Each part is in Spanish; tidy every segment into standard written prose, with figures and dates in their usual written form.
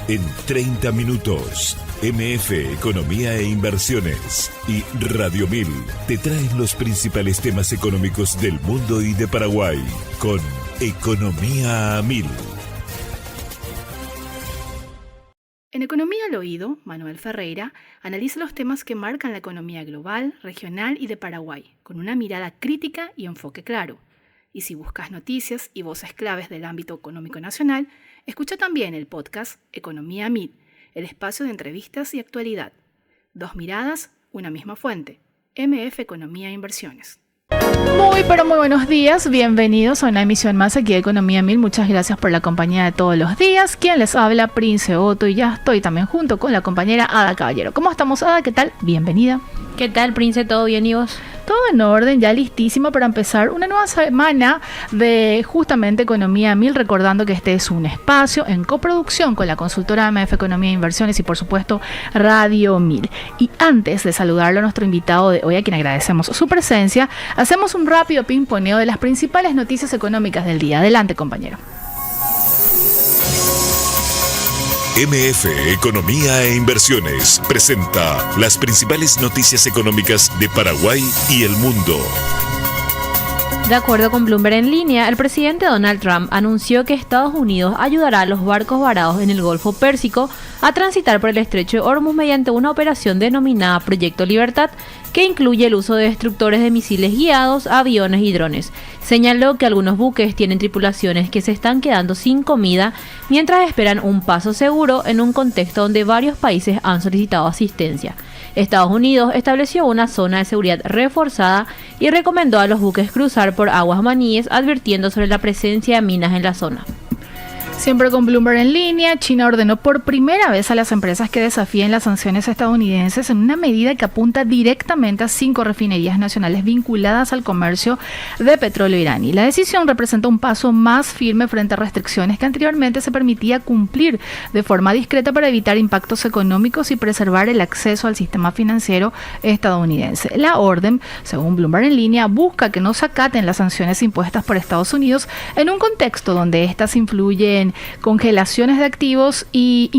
En 30 minutos, MF Economía e Inversiones y Radio 1000 te traen los principales temas económicos del mundo y de Paraguay con Economía a 1000. En Economía al Oído, Manuel Ferreira analiza los temas que marcan la economía global, regional y de Paraguay, con una mirada crítica y enfoque claro. Y si buscas noticias y voces claves del ámbito económico nacional, escucha también el podcast Economía a 1000, el espacio de entrevistas y actualidad. Dos miradas, una misma fuente. MF Economía e Inversiones. Pero muy buenos días, bienvenidos a una emisión más aquí de Economía 1000. Muchas gracias por la compañía de todos los días. Quien les habla, Prince Otto, y ya estoy también junto con la compañera Ada Caballero. ¿Cómo estamos, Ada? ¿Qué tal? Bienvenida. ¿Qué tal, Prince? ¿Todo bien y vos? Todo en orden, ya listísimo para empezar una nueva semana de justamente Economía 1000, recordando que este es un espacio en coproducción con la consultora MF Economía e Inversiones y por supuesto Radio 1000. Y antes de saludarlo a nuestro invitado de hoy, a quien agradecemos su presencia, hacemos un rápido pimponeo de las principales noticias económicas del día. Adelante, compañero. MF Economía e Inversiones presenta las principales noticias económicas de Paraguay y el mundo. De acuerdo con Bloomberg en línea, el presidente Donald Trump anunció que Estados Unidos ayudará a los barcos varados en el Golfo Pérsico a transitar por el estrecho de Hormuz mediante una operación denominada Proyecto Libertad, que incluye el uso de destructores de misiles guiados, aviones y drones. Señaló que algunos buques tienen tripulaciones que se están quedando sin comida mientras esperan un paso seguro en un contexto donde varios países han solicitado asistencia. Estados Unidos estableció una zona de seguridad reforzada y recomendó a los buques cruzar por aguas maníes, advirtiendo sobre la presencia de minas en la zona. Siempre con Bloomberg en línea, China ordenó por primera vez a las empresas que desafíen las sanciones estadounidenses en una medida que apunta directamente a 5 refinerías nacionales vinculadas al comercio de petróleo iraní. La decisión representa un paso más firme frente a restricciones que anteriormente se permitía cumplir de forma discreta para evitar impactos económicos y preservar el acceso al sistema financiero estadounidense. La orden, según Bloomberg en línea, busca que no se acaten las sanciones impuestas por Estados Unidos en un contexto donde estas incluyen congelaciones de activos y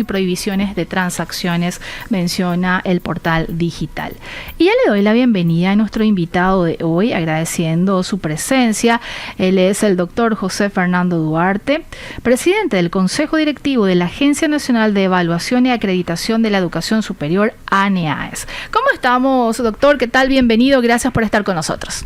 prohibiciones de transacciones, menciona el portal digital. Y ya le doy la bienvenida a nuestro invitado de hoy, agradeciendo su presencia. Él es el doctor José Fernando Duarte, presidente del Consejo Directivo de la Agencia Nacional de Evaluación y Acreditación de la Educación Superior, ANEAES. ¿Cómo estamos, doctor? ¿Qué tal? Bienvenido, gracias por estar con nosotros.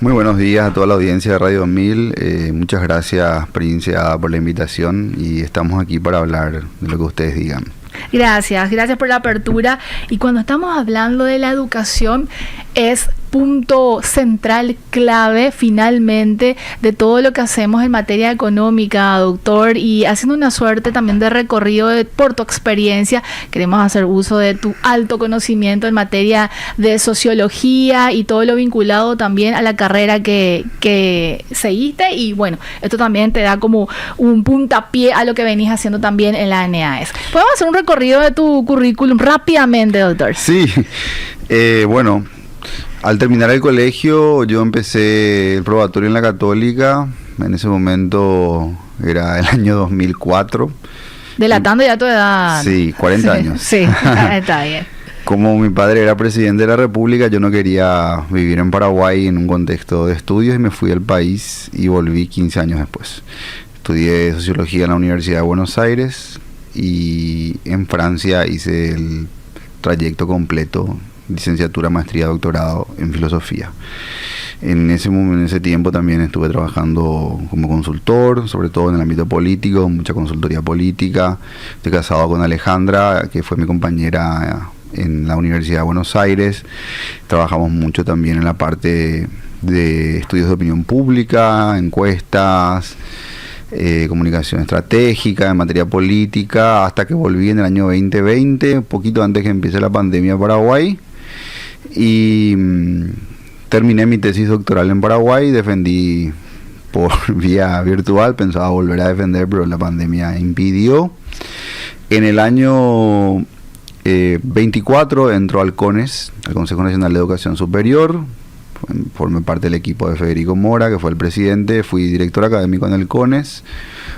Muy buenos días a toda la audiencia de Radio 1000. Muchas gracias, Prince, por la invitación, y estamos aquí para hablar de lo que ustedes digan. Gracias por la apertura. Y cuando estamos hablando de la educación, es punto central, clave, finalmente, de todo lo que hacemos en materia económica, doctor, y haciendo una suerte también de recorrido por tu experiencia, queremos hacer uso de tu alto conocimiento en materia de sociología y todo lo vinculado también a la carrera que seguiste, y bueno, esto también te da como un puntapié a lo que venís haciendo también en la ANEAES. ¿Podemos hacer un recorrido de tu currículum rápidamente, doctor? Sí, bueno, al terminar el colegio yo empecé el probatorio en la Católica. En ese momento era el año 2004. Delatando ya tu edad. Sí, 40 años. Sí, está bien. Como mi padre era presidente de la República, yo no quería vivir en Paraguay en un contexto de estudios y me fui del país y volví 15 años después. Estudié sociología en la Universidad de Buenos Aires y en Francia hice el trayecto completo, licenciatura, maestría, doctorado en filosofía. En ese tiempo también estuve trabajando como consultor, sobre todo en el ámbito político, mucha consultoría política. Estoy casado con Alejandra, que fue mi compañera en la Universidad de Buenos Aires. Trabajamos mucho también en la parte de estudios de opinión pública, encuestas, comunicación estratégica, en materia política, hasta que volví en el año 2020, un poquito antes que empiece la pandemia en Paraguay, y terminé mi tesis doctoral en Paraguay. Defendí por vía virtual, pensaba volver a defender, pero la pandemia impidió. En el año 24 entró al CONES, al Consejo Nacional de Educación Superior. formé parte del equipo de Federico Mora, que fue el presidente, fui director académico en el CONES.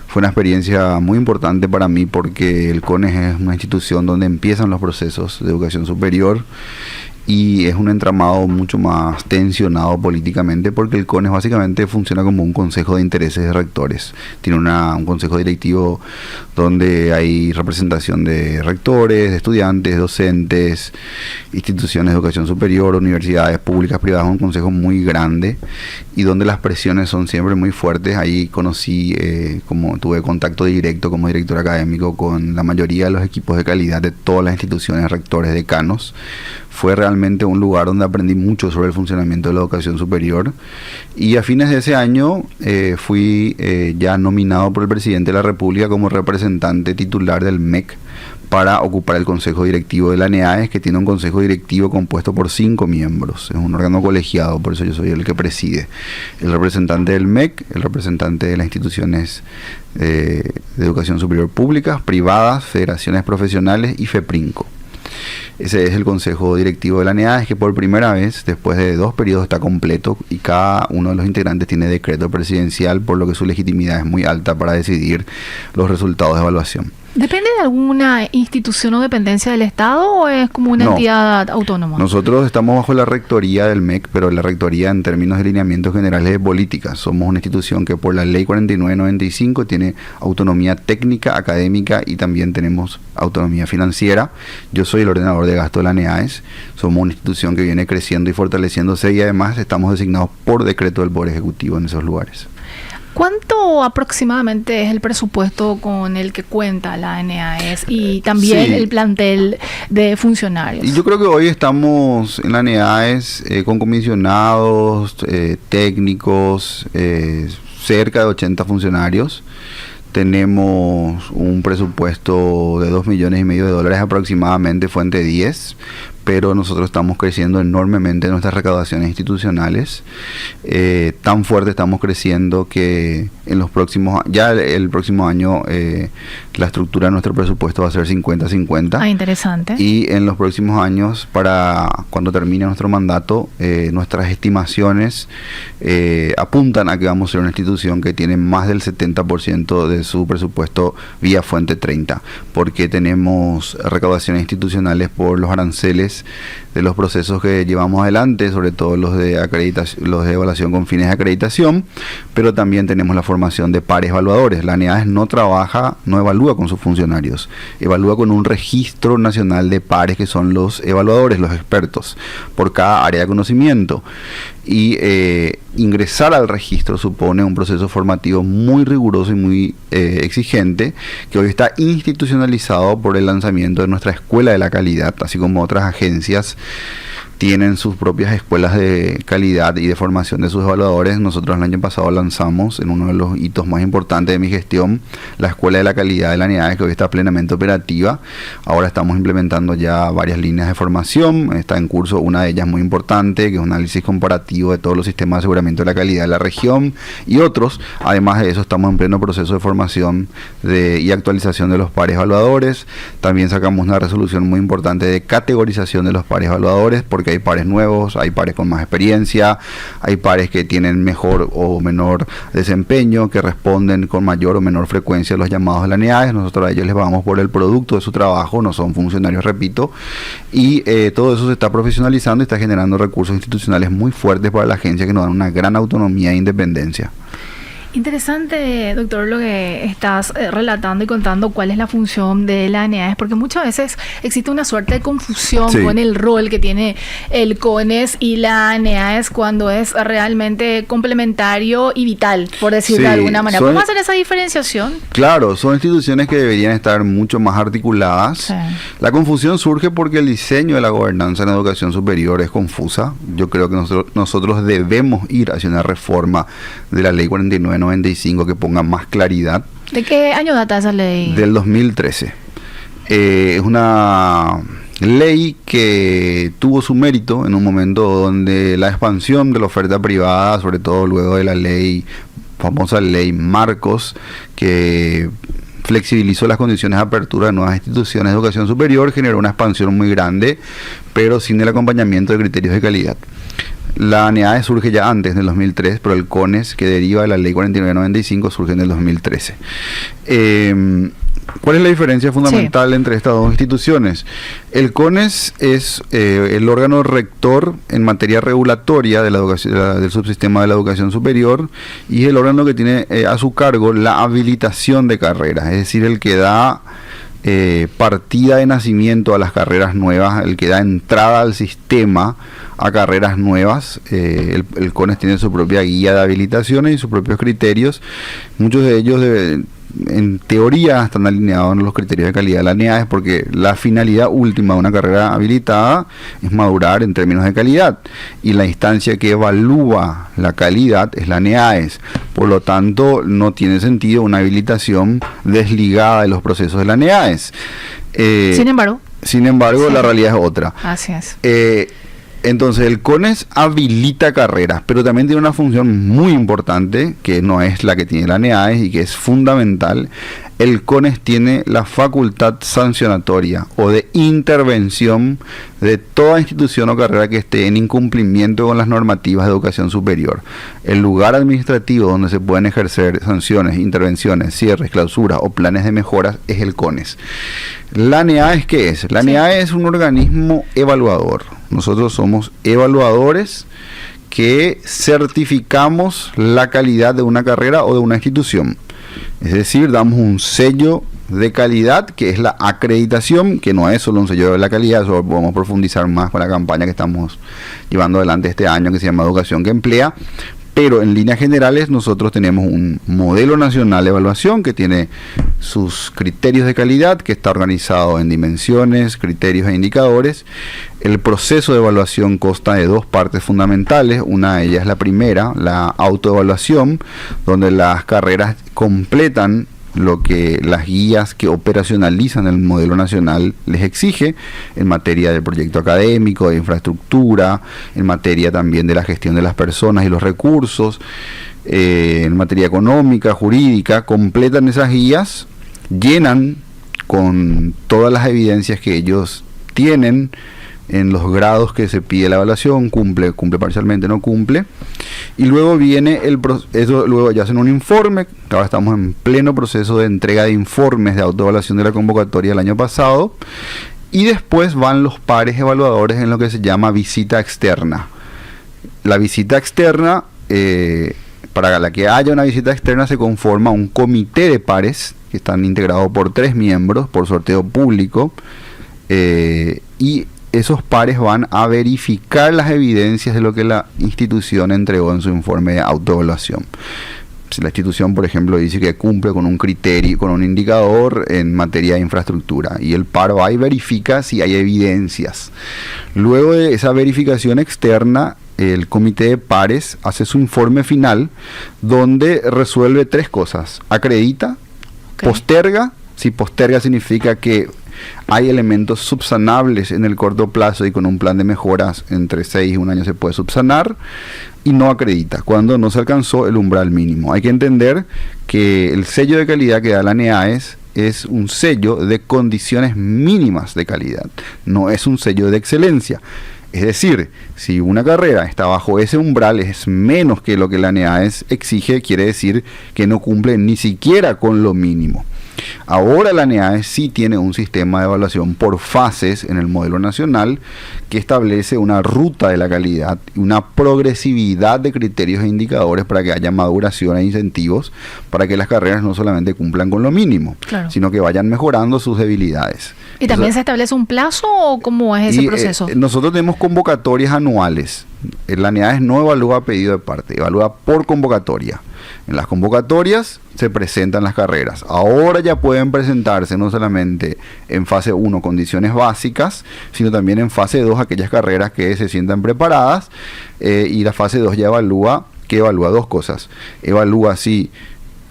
Fue una experiencia muy importante para mí porque el CONES es una institución donde empiezan los procesos de educación superior y es un entramado mucho más tensionado políticamente porque el CONES básicamente funciona como un consejo de intereses de rectores. Tiene un consejo directivo donde hay representación de rectores, de estudiantes, docentes, instituciones de educación superior, universidades públicas, privadas, un consejo muy grande y donde las presiones son siempre muy fuertes. Ahí conocí, como tuve contacto directo como director académico con la mayoría de los equipos de calidad de todas las instituciones, rectores, decanos. Fue realmente un lugar donde aprendí mucho sobre el funcionamiento de la educación superior y a fines de ese año fui ya nominado por el presidente de la República como representante titular del MEC para ocupar el consejo directivo de la ANEAES, que tiene un consejo directivo compuesto por 5 miembros. Es un órgano colegiado, por eso yo soy el que preside. El representante del MEC, el representante de las instituciones de educación superior públicas, privadas, federaciones profesionales y FEPRINCO. Ese es el consejo directivo de la ANEAES, que por primera vez, después de 2 periodos, está completo y cada uno de los integrantes tiene decreto presidencial, por lo que su legitimidad es muy alta para decidir los resultados de evaluación. ¿Depende de alguna institución o dependencia del Estado o es como una entidad autónoma? Nosotros estamos bajo la rectoría del MEC, pero la rectoría en términos de lineamientos generales de política. Somos una institución que por la ley 4995 tiene autonomía técnica, académica y también tenemos autonomía financiera. Yo soy el ordenador de gasto de la ANEAES. Somos una institución que viene creciendo y fortaleciéndose y además estamos designados por decreto del Poder Ejecutivo en esos lugares. ¿Cuánto aproximadamente es el presupuesto con el que cuenta la ANEAES y también el plantel de funcionarios? Y yo creo que hoy estamos en la ANEAES con comisionados, técnicos, cerca de 80 funcionarios. Tenemos un presupuesto de $2,5 millones aproximadamente, fuente 10, pero nosotros estamos creciendo enormemente en nuestras recaudaciones institucionales. Tan fuerte estamos creciendo que en los próximos, ya el próximo año la estructura de nuestro presupuesto va a ser 50-50. Ah, interesante. Y en los próximos años, para cuando termine nuestro mandato, nuestras estimaciones apuntan a que vamos a ser una institución que tiene más del 70% de su presupuesto vía fuente 30, porque tenemos recaudaciones institucionales por los aranceles de los procesos que llevamos adelante, sobre todo los de acreditación, los de evaluación con fines de acreditación, pero también tenemos la formación de pares evaluadores. La ANEAES no evalúa con sus funcionarios, evalúa con un registro nacional de pares que son los evaluadores, los expertos, por cada área de conocimiento. Y ingresar al registro supone un proceso formativo muy riguroso y muy exigente, que hoy está institucionalizado por el lanzamiento de nuestra Escuela de la Calidad, así como otras agencias tienen sus propias escuelas de calidad y de formación de sus evaluadores. Nosotros el año pasado lanzamos, en uno de los hitos más importantes de mi gestión, la Escuela de la Calidad de la ANEAES, que hoy está plenamente operativa. Ahora estamos implementando ya varias líneas de formación. Está en curso una de ellas muy importante, que es un análisis comparativo de todos los sistemas de aseguramiento de la calidad de la región y otros. Además de eso, estamos en pleno proceso de formación y actualización de los pares evaluadores. También sacamos una resolución muy importante de categorización de los pares evaluadores, porque hay pares nuevos, hay pares con más experiencia, hay pares que tienen mejor o menor desempeño, que responden con mayor o menor frecuencia a los llamados de la ANEAES. Nosotros a ellos les pagamos por el producto de su trabajo, no son funcionarios, repito, y todo eso se está profesionalizando y está generando recursos institucionales muy fuertes para la agencia, que nos dan una gran autonomía e independencia. Interesante, doctor, lo que estás relatando y contando cuál es la función de la ANEAES, porque muchas veces existe una suerte de confusión con el rol que tiene el CONES y la ANEAES cuando es realmente complementario y vital, por decirlo de alguna manera. ¿Cómo hacer esa diferenciación? Claro, son instituciones que deberían estar mucho más articuladas. Sí. La confusión surge porque el diseño de la gobernanza en educación superior es confusa. Yo creo que nosotros debemos ir hacia una reforma de la ley 4995 que ponga más claridad. ¿De qué año data esa ley? Del 2013. Es una ley que tuvo su mérito en un momento donde la expansión de la oferta privada, sobre todo luego de la famosa ley Marcos, que flexibilizó las condiciones de apertura de nuevas instituciones de educación superior, generó una expansión muy grande, pero sin el acompañamiento de criterios de calidad. La ANEAE surge ya antes, del 2003, pero el CONES, que deriva de la Ley 4995, surge en el 2013. ¿Cuál es la diferencia fundamental entre estas dos instituciones? El CONES es el órgano rector en materia regulatoria de la educación, del subsistema de la educación superior, y es el órgano que tiene a su cargo la habilitación de carreras, es decir, el que da partida de nacimiento a las carreras nuevas, el que da entrada al sistema a carreras nuevas. El CONES tiene su propia guía de habilitaciones y sus propios criterios. Muchos de ellos en teoría están alineados en los criterios de calidad de la ANEAES, porque la finalidad última de una carrera habilitada es madurar en términos de calidad, y la instancia que evalúa la calidad es la ANEAES. Por lo tanto, no tiene sentido una habilitación desligada de los procesos de la ANEAES. Sin embargo, sí. La realidad es otra. Así es. Entonces el CONES habilita carreras, pero también tiene una función muy importante, que no es la que tiene la ANEAES y que es fundamental. El CONES tiene la facultad sancionatoria o de intervención de toda institución o carrera que esté en incumplimiento con las normativas de educación superior. El lugar administrativo donde se pueden ejercer sanciones, intervenciones, cierres, clausuras o planes de mejoras es el CONES. ¿La ANEAES qué es? La ANEAES es un organismo evaluador. Nosotros somos evaluadores que certificamos la calidad de una carrera o de una institución. Es decir, damos un sello de calidad, que es la acreditación, que no es solo un sello de la calidad. Eso podemos profundizar más con la campaña que estamos llevando adelante este año, que se llama Educación que Emplea. Pero en líneas generales nosotros tenemos un modelo nacional de evaluación que tiene sus criterios de calidad, que está organizado en dimensiones, criterios e indicadores. El proceso de evaluación consta de dos partes fundamentales. Una de ellas es la primera, la autoevaluación, donde las carreras completan lo que las guías que operacionalizan el modelo nacional les exige en materia del proyecto académico, de infraestructura, en materia también de la gestión de las personas y los recursos, en materia económica, jurídica. Completan esas guías, llenan con todas las evidencias que ellos tienen en los grados que se pide la evaluación, cumple parcialmente, no cumple, y luego viene luego ya hacen un informe. Ahora estamos en pleno proceso de entrega de informes de autoevaluación de la convocatoria del año pasado, y después van los pares evaluadores en lo que se llama visita externa. La visita externa, para la que haya una visita externa, se conforma un comité de pares que están integrados por 3 miembros por sorteo público, y esos pares van a verificar las evidencias de lo que la institución entregó en su informe de autoevaluación. Si la institución, por ejemplo, dice que cumple con un criterio, con un indicador en materia de infraestructura, y el par va y verifica si hay evidencias. Luego de esa verificación externa, el comité de pares hace su informe final, donde resuelve 3 cosas: acredita, posterga. Si posterga significa que hay elementos subsanables en el corto plazo y con un plan de mejoras entre 6 y 1 año se puede subsanar, y no acredita cuando no se alcanzó el umbral mínimo. Hay que entender que el sello de calidad que da la ANEAES es un sello de condiciones mínimas de calidad, no es un sello de excelencia. Es decir, si una carrera está bajo ese umbral, es menos que lo que la ANEAES exige, quiere decir que no cumple ni siquiera con lo mínimo. Ahora la ANEAES sí tiene un sistema de evaluación por fases en el modelo nacional, que establece una ruta de la calidad y una progresividad de criterios e indicadores para que haya maduración e incentivos para que las carreras no solamente cumplan con lo mínimo, claro, sino que vayan mejorando sus debilidades. ¿Y también se establece un plazo o cómo es ese proceso? Nosotros tenemos convocatorias anuales. La ANEAES no evalúa a pedido de parte, evalúa por convocatoria. En las convocatorias se presentan las carreras. Ahora ya pueden presentarse no solamente en fase 1 condiciones básicas, sino también en fase 2 aquellas carreras que se sientan preparadas, y la fase 2 ya evalúa 2 cosas. Evalúa si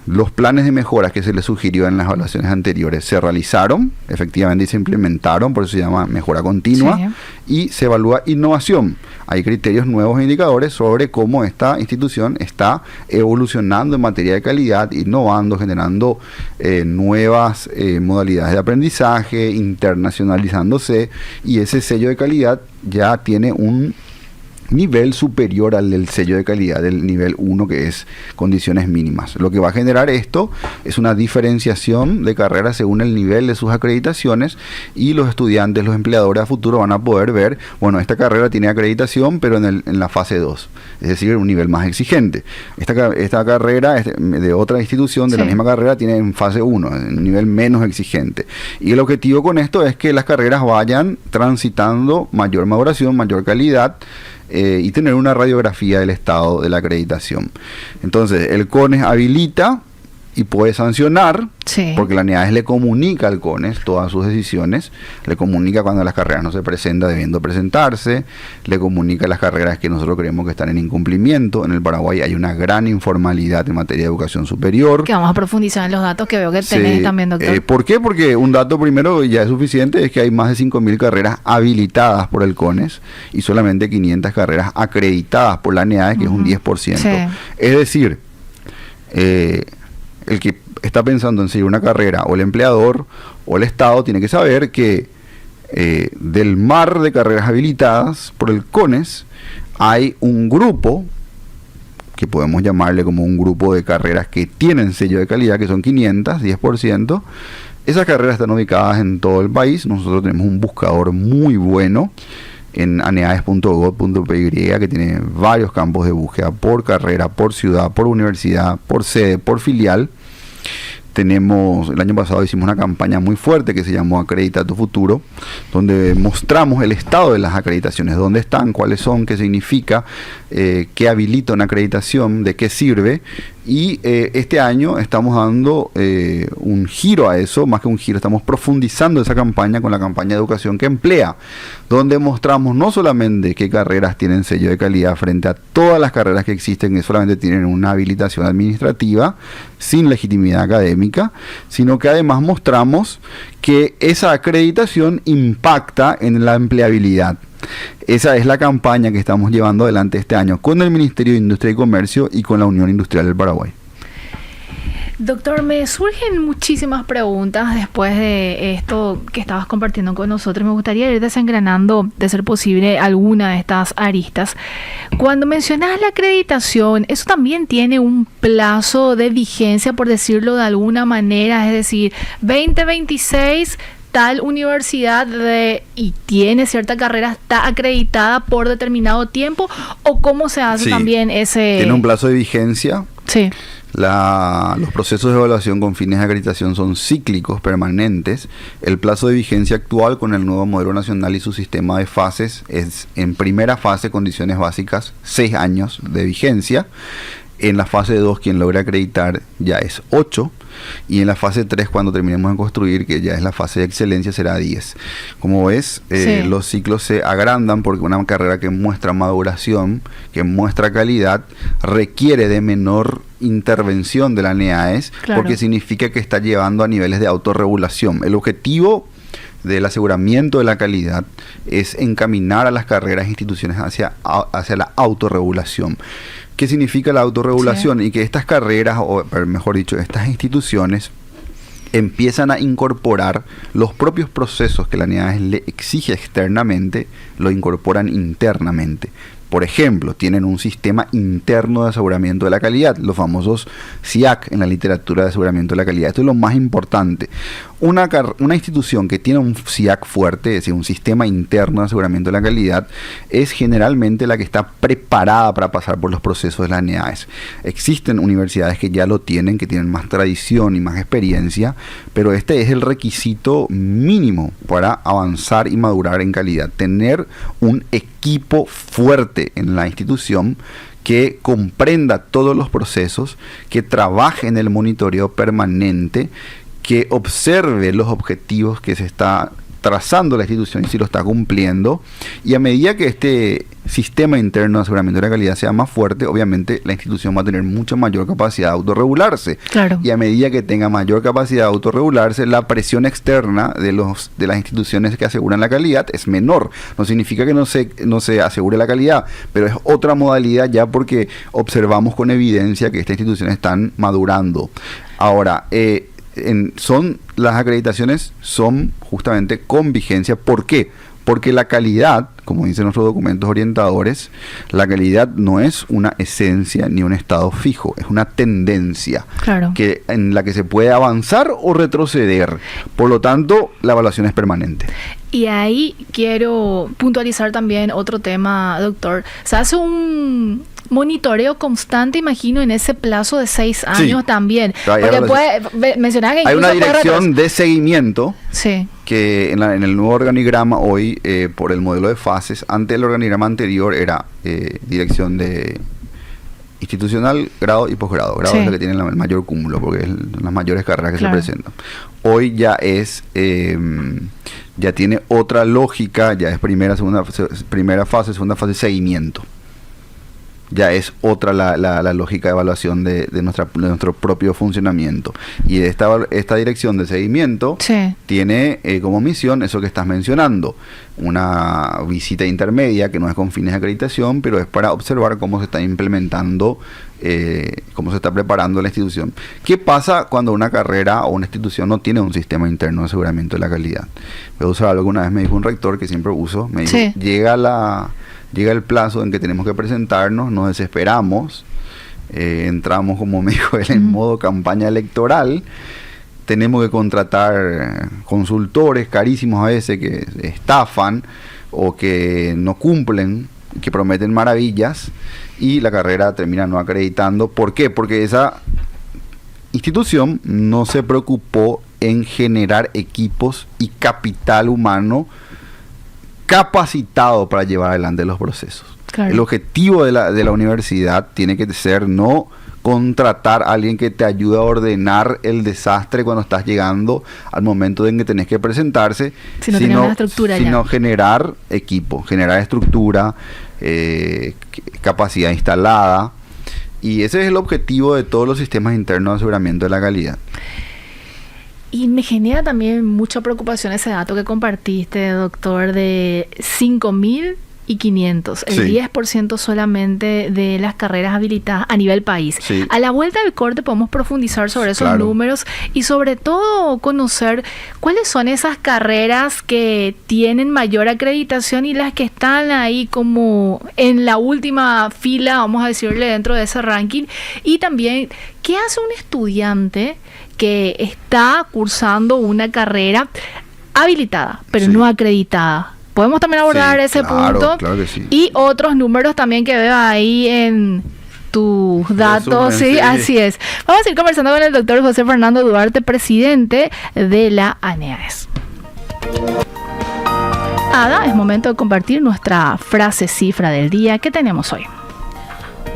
los planes de mejoras que se les sugirió en las evaluaciones anteriores se realizaron, efectivamente, y se implementaron, por eso se llama mejora continua, sí, y se evalúa innovación. Hay criterios nuevos e indicadores sobre cómo esta institución está evolucionando en materia de calidad, innovando, generando nuevas modalidades de aprendizaje, internacionalizándose, y ese sello de calidad ya tiene nivel superior al del sello de calidad del nivel 1, que es condiciones mínimas. Lo que va a generar esto es una diferenciación de carreras según el nivel de sus acreditaciones, y los estudiantes, los empleadores a futuro van a poder ver, bueno, esta carrera tiene acreditación pero en la fase 2, es decir, un nivel más exigente. Esta carrera de otra institución de la misma carrera tiene en fase 1, un nivel menos exigente. Y el objetivo con esto es que las carreras vayan transitando mayor maduración, mayor calidad, y tener una radiografía del estado de la acreditación. Entonces, el CONES habilita y puede sancionar, porque la NEAES le comunica al CONES todas sus decisiones, le comunica cuando las carreras no se presentan debiendo presentarse, le comunica las carreras que nosotros creemos que están en incumplimiento. En el Paraguay hay una gran informalidad en materia de educación superior. Que vamos a profundizar en los datos que veo que tenés también, doctor. ¿Por qué? Porque un dato primero ya es suficiente, es que hay más de 5.000 carreras habilitadas por el CONES y solamente 500 carreras acreditadas por la NEAES, que es un 10%. Es decir, el que está pensando en seguir una carrera, o el empleador o el Estado, tiene que saber que del mar de carreras habilitadas por el CONES hay un grupo, que podemos llamarle como un grupo de carreras que tienen sello de calidad, que son 500, 10%. Esas carreras están ubicadas en todo el país. Nosotros tenemos un buscador muy bueno en aneaes.gov.py, que tiene varios campos de búsqueda por carrera, por ciudad, por universidad, por sede, por filial. El año pasado hicimos una campaña muy fuerte que se llamó Acredita tu futuro, donde mostramos el estado de las acreditaciones, dónde están, cuáles son, qué significa, qué habilita una acreditación, de qué sirve. Y este año estamos dando un giro a eso, más que un giro, estamos profundizando esa campaña con la campaña de educación que emplea, donde mostramos no solamente qué carreras tienen sello de calidad frente a todas las carreras que existen, que solamente tienen una habilitación administrativa sin legitimidad académica, sino que además mostramos que esa acreditación impacta en la empleabilidad. Esa es la campaña que estamos llevando adelante este año con el Ministerio de Industria y Comercio y con la Unión Industrial del Paraguay. Doctor, me surgen muchísimas preguntas después de esto que estabas compartiendo con nosotros. Me gustaría ir desengranando, de ser posible, alguna de estas aristas. Cuando mencionas la acreditación, ¿eso también tiene un plazo de vigencia, por decirlo de alguna manera? Es decir, 2026... tal universidad y tiene cierta carrera, está acreditada por determinado tiempo, o cómo se hace también ese... Tiene un plazo de vigencia. Sí. Los procesos de evaluación con fines de acreditación son cíclicos, permanentes. El plazo de vigencia actual con el nuevo modelo nacional y su sistema de fases es, en primera fase, condiciones básicas, 6 años de vigencia. En la fase 2, quien logra acreditar ya es 8. Y en la fase 3, cuando terminemos de construir, que ya es la fase de excelencia, será 10. Como ves, los ciclos se agrandan porque una carrera que muestra maduración, que muestra calidad, requiere de menor intervención de la NEAES, porque significa que está llevando a niveles de autorregulación. El objetivo del aseguramiento de la calidad es encaminar a las carreras e instituciones hacia la autorregulación. ¿Qué significa la autorregulación? Y que estas carreras, o mejor dicho, estas instituciones empiezan a incorporar los propios procesos que la NEAES le exige externamente, lo incorporan internamente. Por ejemplo, tienen un sistema interno de aseguramiento de la calidad, los famosos SIAC en la literatura de aseguramiento de la calidad. Esto es lo más importante. Una institución que tiene un SIAC fuerte, es decir, un sistema interno de aseguramiento de la calidad, es generalmente la que está preparada para pasar por los procesos de la NEAES. Existen universidades que ya lo tienen, que tienen más tradición y más experiencia, pero este es el requisito mínimo para avanzar y madurar en calidad. Tener un equipo fuerte en la institución que comprenda todos los procesos, que trabaje en el monitoreo permanente, que observe los objetivos que se está trazando la institución y si lo está cumpliendo. Y a medida que este sistema interno de aseguramiento de la calidad sea más fuerte, obviamente la institución va a tener mucha mayor capacidad de autorregularse. Claro. Y a medida que tenga mayor capacidad de autorregularse, la presión externa de las instituciones que aseguran la calidad es menor. No significa que no se asegure la calidad, pero es otra modalidad ya, porque observamos con evidencia que estas instituciones están madurando. Ahora, las acreditaciones son justamente con vigencia. ¿Por qué? Porque la calidad, como dicen nuestros documentos orientadores, la calidad no es una esencia ni un estado fijo, es una tendencia en la que se puede avanzar o retroceder. Por lo tanto, la evaluación es permanente. Y ahí quiero puntualizar también otro tema, doctor. Se hace un monitoreo constante, imagino, en ese plazo de 6 años también. Porque mencionar que hay una dirección de seguimiento que en el nuevo organigrama hoy, por el modelo de fases, antes el organigrama anterior era dirección de institucional, grado y posgrado. Grado es lo que tiene el mayor cúmulo, porque es las mayores carreras que se presentan. Hoy ya es... ya tiene otra lógica, ya es primera fase, segunda fase, seguimiento. Ya es otra la lógica de evaluación de nuestro propio funcionamiento. Y esta dirección de seguimiento tiene como misión eso que estás mencionando, una visita intermedia que no es con fines de acreditación, pero es para observar cómo se está implementando, cómo se está preparando la institución. ¿Qué pasa cuando una carrera o una institución no tiene un sistema interno de aseguramiento de la calidad? Voy a usar algo que una vez me dijo un rector que siempre uso, me dijo, llega el plazo en que tenemos que presentarnos, nos desesperamos, entramos, como me dijo él, en modo campaña electoral, tenemos que contratar consultores carísimos a veces que estafan o que no cumplen, que prometen maravillas, y la carrera termina no acreditando. ¿Por qué? Porque esa institución no se preocupó en generar equipos y capital humano capacitado para llevar adelante los procesos. El objetivo de la universidad tiene que ser no contratar a alguien que te ayude a ordenar el desastre cuando estás llegando al momento en que tenés que presentarse, sino generar equipo, generar estructura, capacidad instalada, y ese es el objetivo de todos los sistemas internos de aseguramiento de la calidad. Y me genera también mucha preocupación ese dato que compartiste, doctor, de 5.500, el 10% solamente de las carreras habilitadas a nivel país. A la vuelta del corte podemos profundizar sobre esos números y sobre todo conocer cuáles son esas carreras que tienen mayor acreditación y las que están ahí como en la última fila, vamos a decirle, dentro de ese ranking. Y también, ¿qué hace un estudiante que está cursando una carrera habilitada, pero no acreditada? Podemos también abordar ese punto. Claro que sí. Y otros números también que veo ahí en tus datos. Así es. Vamos a ir conversando con el doctor José Fernando Duarte, presidente de la ANEAES. Ada, es momento de compartir nuestra frase cifra del día. ¿Qué tenemos hoy?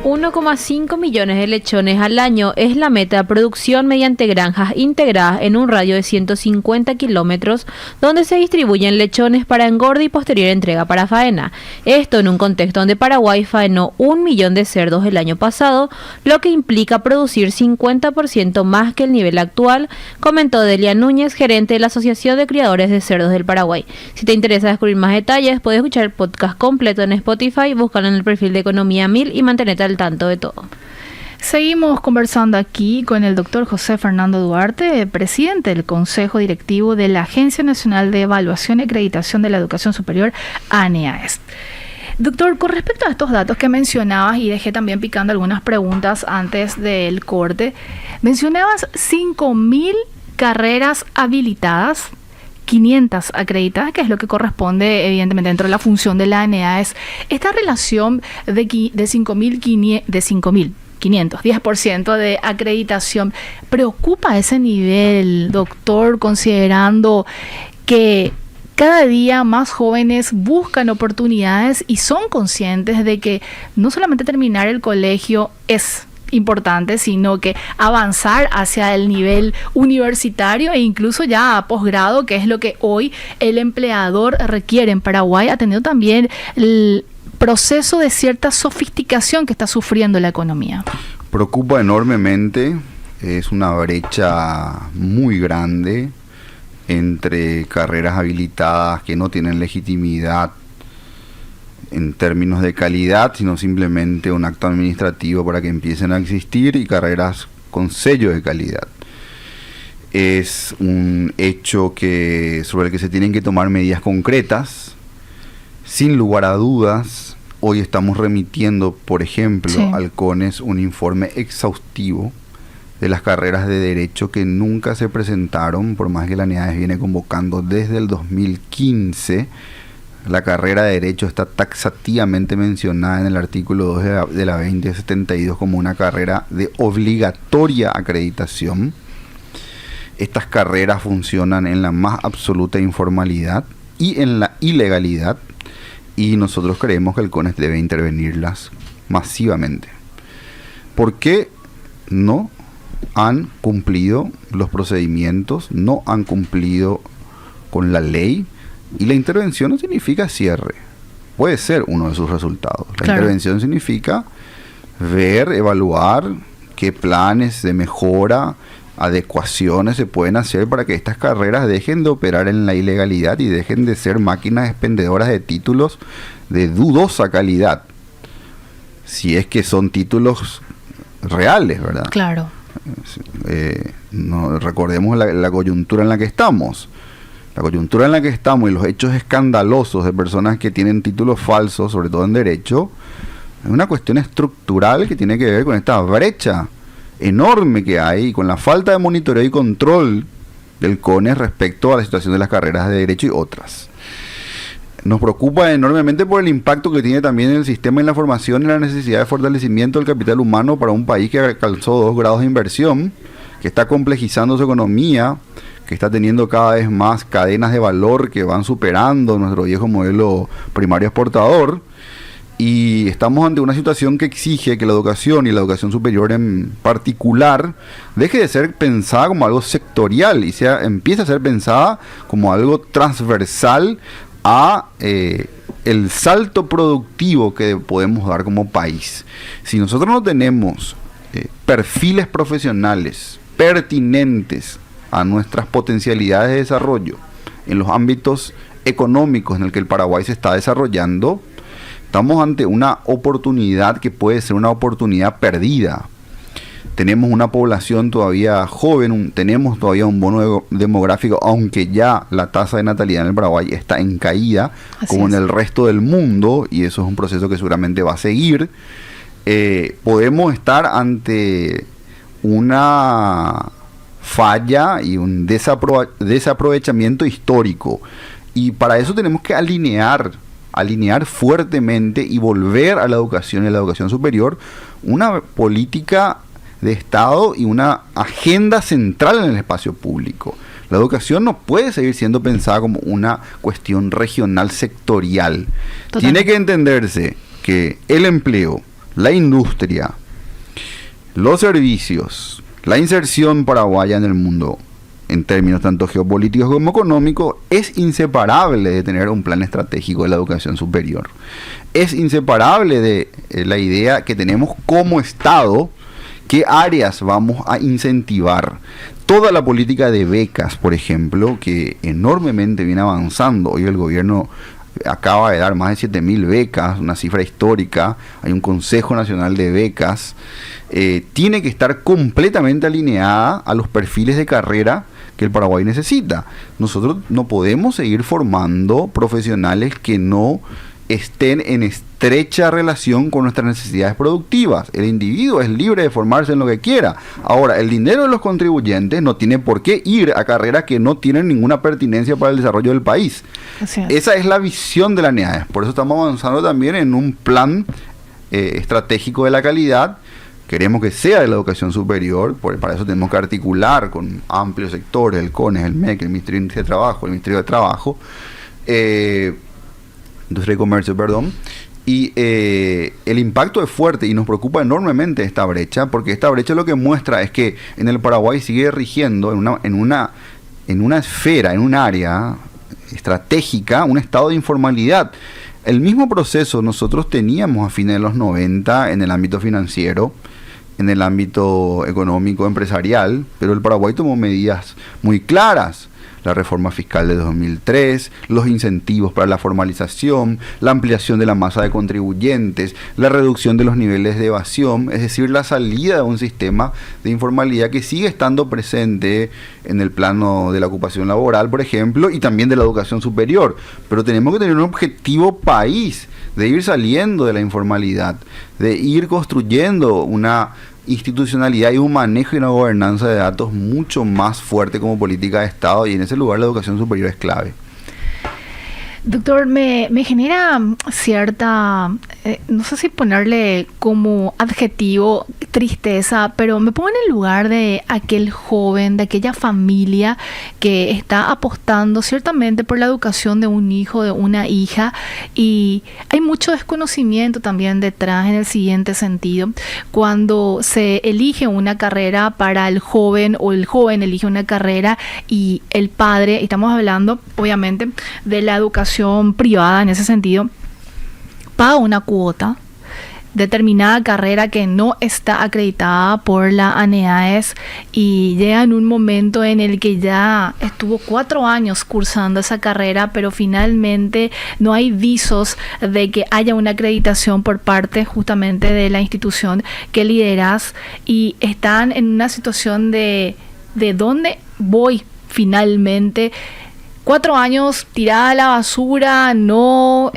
1,5 millones de lechones al año es la meta de producción mediante granjas integradas en un radio de 150 kilómetros donde se distribuyen lechones para engorde y posterior entrega para faena. Esto en un contexto donde Paraguay faenó 1 millón de cerdos el año pasado, lo que implica producir 50% más que el nivel actual, comentó Delia Núñez, gerente de la Asociación de Criadores de Cerdos del Paraguay. Si te interesa descubrir más detalles, puedes escuchar el podcast completo en Spotify, búscalo en el perfil de Economía 1000 y mantenerte al tanto de todo. Seguimos conversando aquí con el doctor José Fernando Duarte, presidente del Consejo Directivo de la Agencia Nacional de Evaluación y Acreditación de la Educación Superior, ANEAES. Doctor, con respecto a estos datos que mencionabas, y dejé también picando algunas preguntas antes del corte, mencionabas 5.000 carreras habilitadas, 500 acreditadas, que es lo que corresponde evidentemente dentro de la función de la ANEAES. Esta relación de 5.500, 10% de acreditación, ¿preocupa ese nivel, doctor, considerando que cada día más jóvenes buscan oportunidades y son conscientes de que no solamente terminar el colegio es importante, sino que avanzar hacia el nivel universitario e incluso ya a posgrado, que es lo que hoy el empleador requiere en Paraguay, atendiendo también el proceso de cierta sofisticación que está sufriendo la economía? Preocupa enormemente, es una brecha muy grande entre carreras habilitadas que no tienen legitimidad en términos de calidad, sino simplemente un acto administrativo para que empiecen a existir, y carreras con sello de calidad. Es un hecho sobre el que se tienen que tomar medidas concretas, Sin lugar a dudas, hoy estamos remitiendo, por ejemplo, al CONES un informe exhaustivo de las carreras de Derecho que nunca se presentaron, por más que la NEADES viene convocando desde el 2015. La carrera de Derecho está taxativamente mencionada en el artículo 2 de la 2072 como una carrera de obligatoria acreditación. Estas carreras funcionan en la más absoluta informalidad y en la ilegalidad, y nosotros creemos que el CONES debe intervenirlas masivamente. ¿Por qué no han cumplido los procedimientos, no han cumplido con la ley? Y la intervención no significa cierre, puede ser uno de sus resultados. La intervención significa ver, evaluar qué planes de mejora, adecuaciones se pueden hacer para que estas carreras dejen de operar en la ilegalidad y dejen de ser máquinas expendedoras de títulos de dudosa calidad, si es que son títulos reales, ¿verdad? Claro. No, recordemos la coyuntura en la que estamos. La coyuntura en la que estamos y los hechos escandalosos de personas que tienen títulos falsos, sobre todo en Derecho, es una cuestión estructural que tiene que ver con esta brecha enorme que hay y con la falta de monitoreo y control del CONES respecto a la situación de las carreras de Derecho y otras. Nos preocupa enormemente por el impacto que tiene también en el sistema de la formación y la necesidad de fortalecimiento del capital humano para un país que alcanzó 2 grados de inversión, que está complejizando su economía, que está teniendo cada vez más cadenas de valor que van superando nuestro viejo modelo primario exportador, y estamos ante una situación que exige que la educación y la educación superior en particular deje de ser pensada como algo sectorial y empiece a ser pensada como algo transversal a el salto productivo que podemos dar como país. Si nosotros no tenemos perfiles profesionales pertinentes a nuestras potencialidades de desarrollo en los ámbitos económicos en el que el Paraguay se está desarrollando, estamos ante una oportunidad que puede ser una oportunidad perdida. Tenemos una población todavía joven, tenemos todavía un bono demográfico, aunque ya la tasa de natalidad en el Paraguay está en caída, como en el resto del mundo, y eso es un proceso que seguramente va a seguir. Podemos estar ante una falla y un desaprovechamiento histórico, y para eso tenemos que alinear fuertemente y volver a la educación y a la educación superior una política de Estado y una agenda central en el espacio público. La educación no puede seguir siendo pensada como una cuestión regional sectorial. Total. Tiene que entenderse que el empleo, la industria, los servicios, la inserción paraguaya en el mundo, en términos tanto geopolíticos como económicos, es inseparable de tener un plan estratégico de la educación superior. Es inseparable de la idea que tenemos como Estado, qué áreas vamos a incentivar. Toda la política de becas, por ejemplo, que enormemente viene avanzando. Hoy el gobierno acaba de dar más de 7.000 becas, una cifra histórica. Hay un Consejo Nacional de Becas. Tiene que estar completamente alineada a los perfiles de carrera que el Paraguay necesita. Nosotros no podemos seguir formando profesionales que no estén en estrecha relación con nuestras necesidades productivas. El individuo es libre de formarse en lo que quiera. Ahora, el dinero de los contribuyentes no tiene por qué ir a carreras que no tienen ninguna pertinencia para el desarrollo del país. Esa es la visión de la NEADES. Por eso estamos avanzando también en un plan estratégico de la calidad. Queremos que sea de la educación superior, para eso tenemos que articular con amplios sectores, el CONES, el MEC, el Ministerio de Trabajo, el Ministerio de Trabajo, Industria y Comercio, perdón. Y el impacto es fuerte y nos preocupa enormemente esta brecha, porque esta brecha lo que muestra es que en el Paraguay sigue rigiendo en una esfera, en un área estratégica, un estado de informalidad. El mismo proceso nosotros teníamos a fines de los 90 en el ámbito financiero, en el ámbito económico empresarial, pero el Paraguay tomó medidas muy claras. la reforma fiscal de 2003, los incentivos para la formalización, la ampliación de la masa de contribuyentes, la reducción de los niveles de evasión, es decir, la salida de un sistema de informalidad que sigue estando presente en el plano de la ocupación laboral, por ejemplo, y también de la educación superior. Pero tenemos que tener un objetivo país de ir saliendo de la informalidad, de ir construyendo una institucionalidad y un manejo y una gobernanza de datos mucho más fuerte como política de Estado, y en ese lugar la educación superior es clave. Doctor, me genera cierta, no sé si ponerle como adjetivo tristeza, pero me pongo en el lugar de aquel joven, de aquella familia que está apostando ciertamente por la educación de un hijo, de una hija, y hay mucho desconocimiento también detrás en el siguiente sentido. Cuando se elige una carrera para el joven o el joven elige una carrera y el padre, estamos hablando obviamente de la educación privada en ese sentido, paga una cuota, determinada carrera que no está acreditada por la ANEAES, y llega en un momento en el que ya estuvo 4 años cursando esa carrera, pero finalmente no hay visos de que haya una acreditación por parte justamente de la institución que lideras, y están en una situación de dónde voy finalmente. 4 años tirada a la basura, no,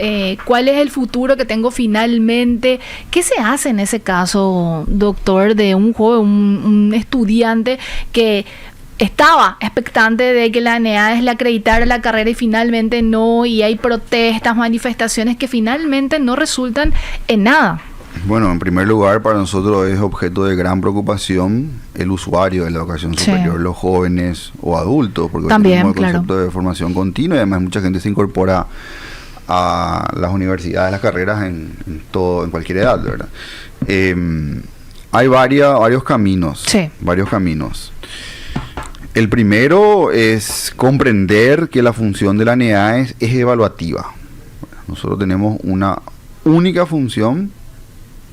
¿cuál es el futuro que tengo finalmente? ¿Qué se hace en ese caso, doctor, de un joven, un estudiante que estaba expectante de que la ANEAES le acreditara la carrera y finalmente no, y hay protestas, manifestaciones que finalmente no resultan en nada? Bueno, en primer lugar, para nosotros es objeto de gran preocupación el usuario de la educación superior, los jóvenes o adultos, porque también tenemos el concepto claro de formación continua, y además mucha gente se incorpora a las universidades, las carreras en cualquier edad, ¿verdad? Hay varios caminos, varios caminos. El primero es comprender que la función de la ANEAES es evaluativa. Nosotros tenemos una única función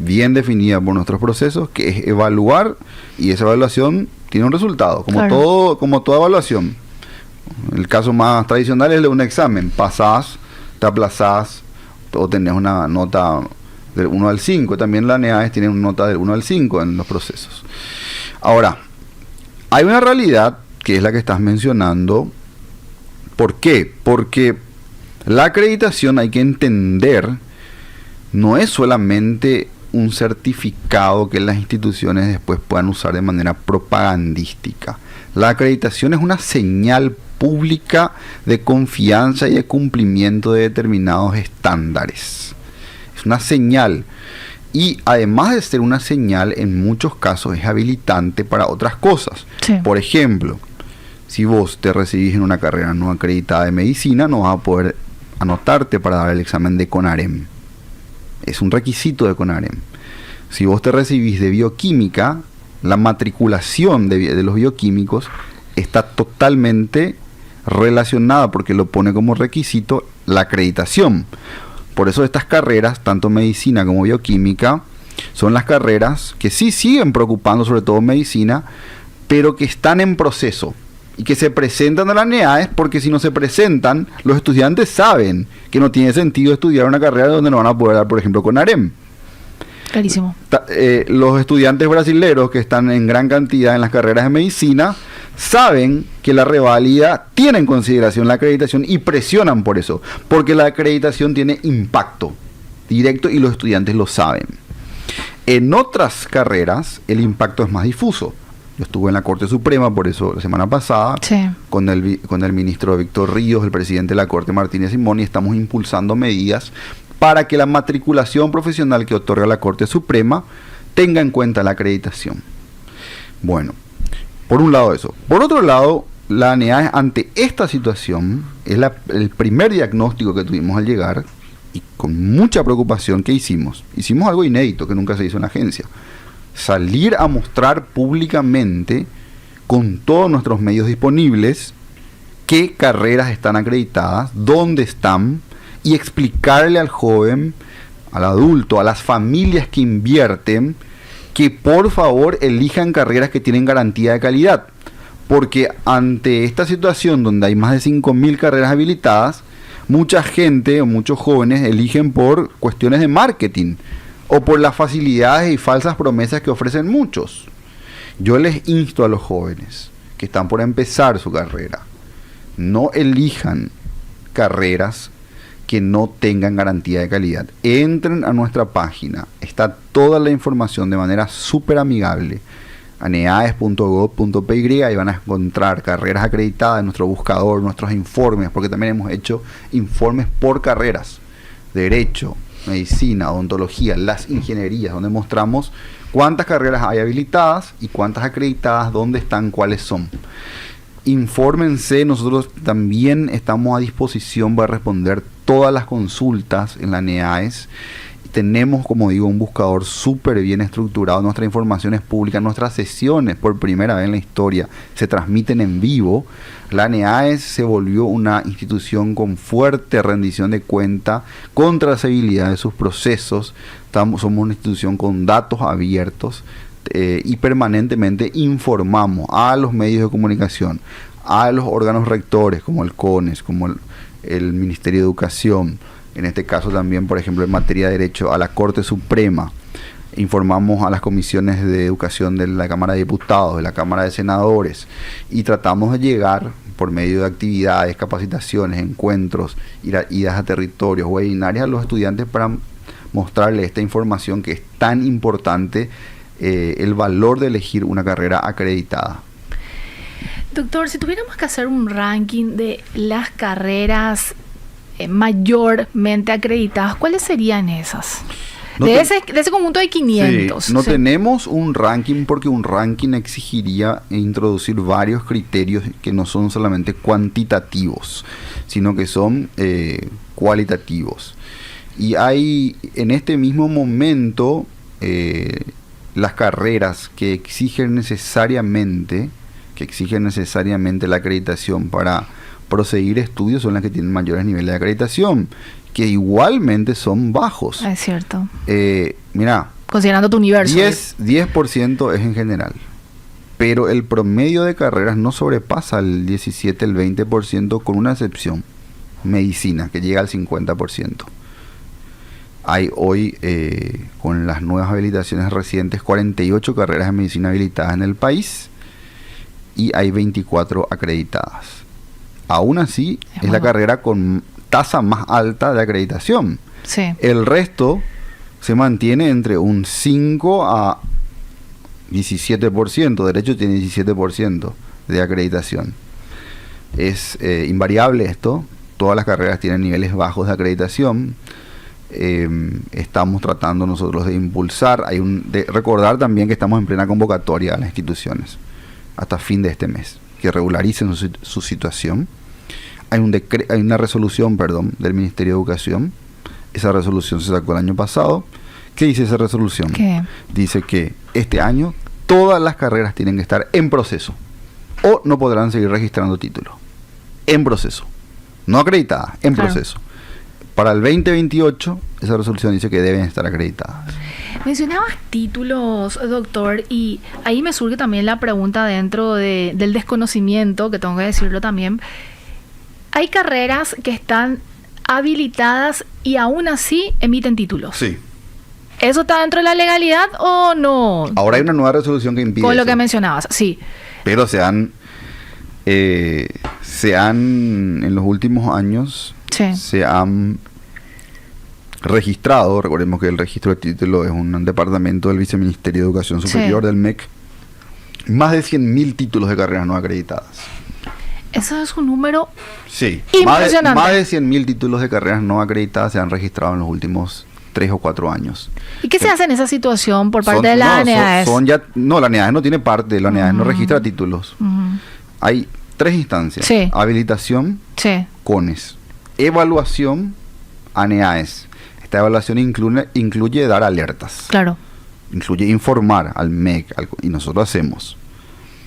bien definida por nuestros procesos, que es evaluar, y esa evaluación tiene un resultado, como toda evaluación. El caso más tradicional es el de un examen: pasás, te aplazás o tenés una nota del 1 al 5, también la ANEAES tiene una nota del 1 al 5 en los procesos. Ahora, hay una realidad que es la que estás mencionando. ¿Por qué? Porque la acreditación, hay que entender, no es solamente un certificado que las instituciones después puedan usar de manera propagandística. La acreditación es una señal pública de confianza y de cumplimiento de determinados estándares. Es una señal, y además de ser una señal, en muchos casos es habilitante para otras cosas. Por ejemplo, si vos te recibís en una carrera no acreditada de medicina, no vas a poder anotarte para dar el examen de CONAREM. Es un requisito de CONAREM. Si vos te recibís de bioquímica, la matriculación de los bioquímicos está totalmente relacionada, porque lo pone como requisito la acreditación. Por eso estas carreras, tanto medicina como bioquímica, son las carreras que sí siguen preocupando, sobre todo medicina, pero que están en proceso y que se presentan a la ANEAES, porque si no se presentan, los estudiantes saben que no tiene sentido estudiar una carrera donde no van a poder dar, por ejemplo, CONAREM. Clarísimo. Los estudiantes brasileños que están en gran cantidad en las carreras de medicina saben que la reválida tiene en consideración la acreditación y presionan por eso, porque la acreditación tiene impacto directo y los estudiantes lo saben. En otras carreras el impacto es más difuso. Yo estuve en la Corte Suprema, por eso, la semana pasada, con el ministro Víctor Ríos, el presidente de la Corte, Martínez Simón, y estamos impulsando medidas para que la matriculación profesional que otorga la Corte Suprema tenga en cuenta la acreditación. Bueno, por un lado eso. Por otro lado, la ANEAES, ante esta situación, es el primer diagnóstico que tuvimos al llegar, y con mucha preocupación, ¿qué hicimos? Hicimos algo inédito que nunca se hizo en la agencia: salir a mostrar públicamente, con todos nuestros medios disponibles, qué carreras están acreditadas, dónde están, y explicarle al joven, al adulto, a las familias que invierten, que por favor elijan carreras que tienen garantía de calidad. Porque ante esta situación donde hay más de 5.000 carreras habilitadas, mucha gente o muchos jóvenes eligen por cuestiones de marketing o por las facilidades y falsas promesas que ofrecen muchos. Yo les insto a los jóvenes que están por empezar su carrera, no elijan carreras que no tengan garantía de calidad. Entren a nuestra página, está toda la información de manera súper amigable, aneaes.gov.py, y van a encontrar carreras acreditadas en nuestro buscador, nuestros informes, porque también hemos hecho informes por carreras, derecho, medicina, odontología, las ingenierías, donde mostramos cuántas carreras hay habilitadas y cuántas acreditadas, dónde están, cuáles son. Infórmense, nosotros también estamos a disposición para responder todas las consultas en la ANEAES. Tenemos, como digo, un buscador súper bien estructurado. Nuestra información es pública. Nuestras sesiones, por primera vez en la historia, se transmiten en vivo. La ANEAES se volvió una institución con fuerte rendición de cuenta, con trazabilidad de sus procesos. Somos una institución con datos abiertos y permanentemente informamos a los medios de comunicación, a los órganos rectores como el CONES, como el Ministerio de Educación, en este caso también, por ejemplo, en materia de derecho, a la Corte Suprema. Informamos a las comisiones de educación de la Cámara de Diputados, de la Cámara de Senadores, y tratamos de llegar por medio de actividades, capacitaciones, encuentros, idas a territorios, webinarios a los estudiantes para mostrarles esta información que es tan importante, el valor de elegir una carrera acreditada. Doctor, si tuviéramos que hacer un ranking de las carreras mayormente acreditadas, ¿cuáles serían esas? De ese conjunto de 500. Sí, no tenemos un ranking porque un ranking exigiría introducir varios criterios que no son solamente cuantitativos, sino que son cualitativos. Y hay en este mismo momento las carreras que exigen necesariamente la acreditación para proseguir estudios son las que tienen mayores niveles de acreditación, que igualmente son bajos. Es cierto. Mira, considerando tu universo. 10% es en general, pero el promedio de carreras no sobrepasa el 17, el 20%, con una excepción, medicina, que llega al 50%. Hay hoy, con las nuevas habilitaciones recientes, 48 carreras de medicina habilitadas en el país y hay 24 acreditadas. Aún así, es la carrera con tasa más alta de acreditación. Sí. El resto se mantiene entre un 5 a 17%. Derecho tiene 17% de acreditación. Es invariable esto. Todas las carreras tienen niveles bajos de acreditación. Estamos tratando nosotros de impulsar. Recordar también que estamos en plena convocatoria a las instituciones hasta fin de este mes, que regularicen su situación. Hay una resolución, del Ministerio de Educación. Esa resolución se sacó el año pasado. ¿Qué dice esa resolución? ¿Qué? Dice que este año todas las carreras tienen que estar en proceso o no podrán seguir registrando títulos. En proceso. No acreditadas, en proceso. Para el 2028, esa resolución dice que deben estar acreditadas. Mencionabas títulos, doctor, y ahí me surge también la pregunta dentro del desconocimiento, que tengo que decirlo también. Hay carreras que están habilitadas y aún así emiten títulos. Sí. ¿Eso está dentro de la legalidad o no? Ahora hay una nueva resolución que impide con lo eso. que mencionabas, sí. Pero se han en los últimos años, sí, se han registrado, recordemos que el registro de títulos es un departamento del Viceministerio de Educación Superior, sí, del MEC, más de 100.000 títulos de carreras no acreditadas. Eso es un número, sí, impresionante. Más de 100.000 títulos de carreras no acreditadas se han registrado en los últimos 3 o 4 años. ¿Y qué se hace en esa situación por parte de la ANEAES? La ANEAES no tiene parte, la ANEAES no registra títulos. Hay 3 instancias: sí, habilitación, sí, CONES, evaluación, ANEAES. Esta evaluación incluye dar alertas. Claro. Incluye informar al MEC, y nosotros hacemos.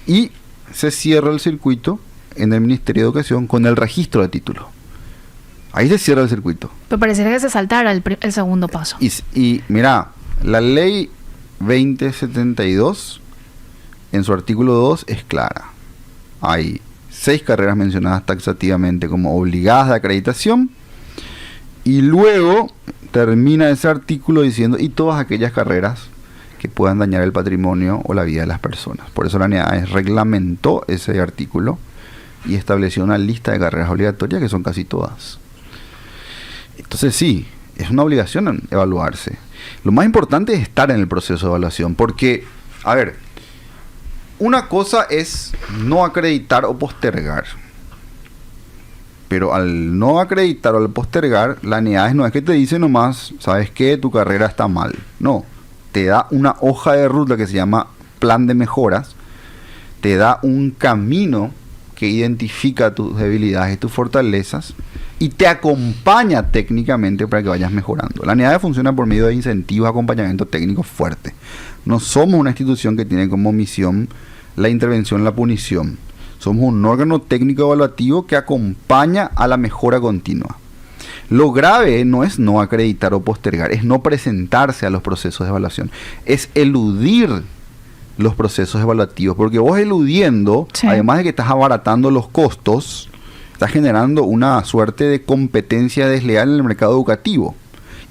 Y se cierra el circuito en el Ministerio de Educación con el registro de títulos. Ahí se cierra el circuito. Pero pareciera que se saltara el segundo paso. Y mira, la ley 2072, en su artículo 2, es clara. hay 6 carreras mencionadas taxativamente como obligadas de acreditación, y luego termina ese artículo diciendo y todas aquellas carreras que puedan dañar el patrimonio o la vida de las personas. Por eso la NEAES reglamentó ese artículo y estableció una lista de carreras obligatorias que son casi todas. Entonces sí, es una obligación evaluarse. Lo más importante es estar en el proceso de evaluación, porque, a ver, una cosa es no acreditar o postergar. Pero al no acreditar o al postergar, la NEAES no es que te dice nomás, ¿sabes qué? Tu carrera está mal. No, te da una hoja de ruta que se llama plan de mejoras, te da un camino que identifica tus debilidades y tus fortalezas y te acompaña técnicamente para que vayas mejorando. La NEAES funciona por medio de incentivos, acompañamiento técnico fuerte. No somos una institución que tiene como misión la intervención, la punición. Somos un órgano técnico evaluativo que acompaña a la mejora continua. Lo grave no es no acreditar o postergar, es no presentarse a los procesos de evaluación, es eludir los procesos evaluativos, porque vos eludiendo, sí, además de que estás abaratando los costos, estás generando una suerte de competencia desleal en el mercado educativo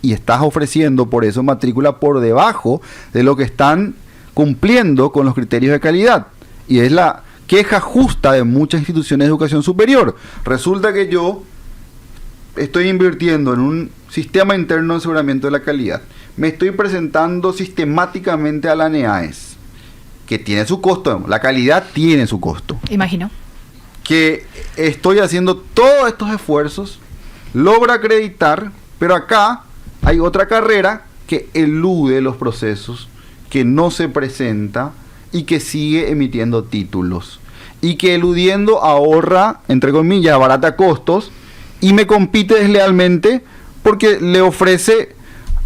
y estás ofreciendo por eso matrícula por debajo de lo que están cumpliendo con los criterios de calidad, y es la queja justa de muchas instituciones de educación superior. Resulta que yo estoy invirtiendo en un sistema interno de aseguramiento de la calidad, me estoy presentando sistemáticamente a la NEAES, que tiene su costo, la calidad tiene su costo. Imagino. Que estoy haciendo todos estos esfuerzos, logro acreditar, pero acá hay otra carrera que elude los procesos, que no se presenta y que sigue emitiendo títulos. Y que eludiendo ahorra, entre comillas, abarata costos y me compite deslealmente porque le ofrece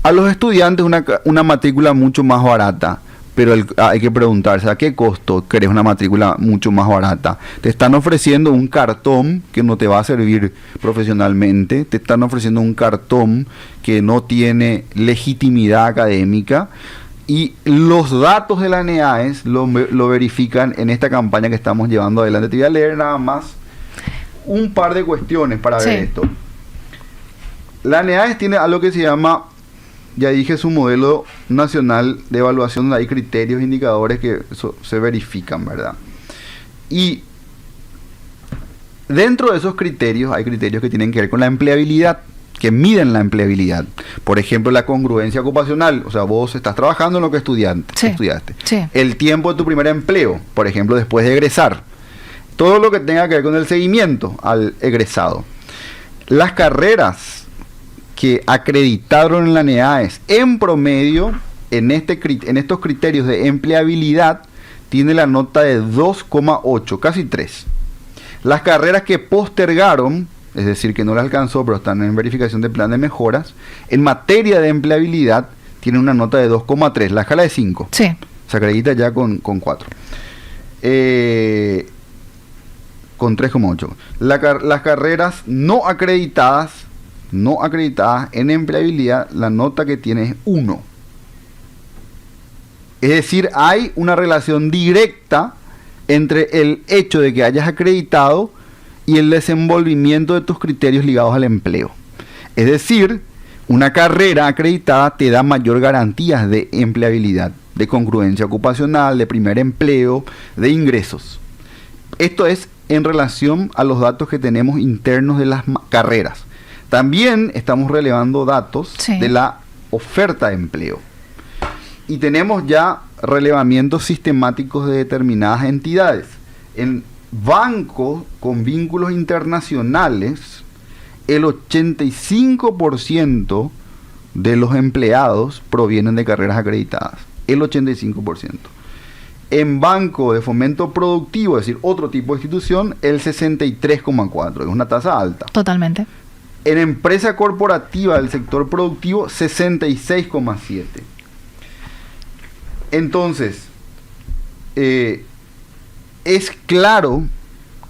a los estudiantes una matrícula mucho más barata. Pero hay que preguntarse, ¿a qué costo querés una matrícula mucho más barata? Te están ofreciendo un cartón que no te va a servir profesionalmente, te están ofreciendo un cartón que no tiene legitimidad académica, y los datos de la NEAES lo verifican en esta campaña que estamos llevando adelante. Te voy a leer nada más un par de cuestiones para ver esto. La NEAES tiene algo que se llama, ya dije, su modelo nacional de evaluación, donde hay criterios, indicadores que se verifican, ¿verdad? Y dentro de esos criterios hay criterios que tienen que ver con la empleabilidad, que miden la empleabilidad. Por ejemplo, la congruencia ocupacional, o sea, vos estás trabajando en lo que estudiaste. Sí. El tiempo de tu primer empleo, por ejemplo, después de egresar. Todo lo que tenga que ver con el seguimiento al egresado. Las carreras que acreditaron en la NEAES, en promedio, en estos criterios de empleabilidad, tiene la nota de 2,8, casi 3. Las carreras que postergaron, es decir, que no las alcanzó, pero están en verificación de plan de mejoras, en materia de empleabilidad, tienen una nota de 2,3, la escala de 5. Sí. Se acredita ya con 4. Con 3,8. Las carreras no acreditadas en empleabilidad, la nota que tiene es 1. Es decir, hay una relación directa entre el hecho de que hayas acreditado y el desenvolvimiento de tus criterios ligados al empleo. Es decir, una carrera acreditada te da mayor garantías de empleabilidad, de congruencia ocupacional, de primer empleo, de ingresos. Esto es en relación a los datos que tenemos internos de las carreras. También estamos relevando datos de la oferta de empleo. Y tenemos ya relevamientos sistemáticos de determinadas entidades. En bancos con vínculos internacionales, el 85% de los empleados provienen de carreras acreditadas. El 85%. En banco de fomento productivo, es decir, otro tipo de institución, el 63,4%. Es una tasa alta. Totalmente. En empresa corporativa del sector productivo, 66,7%. Entonces, es claro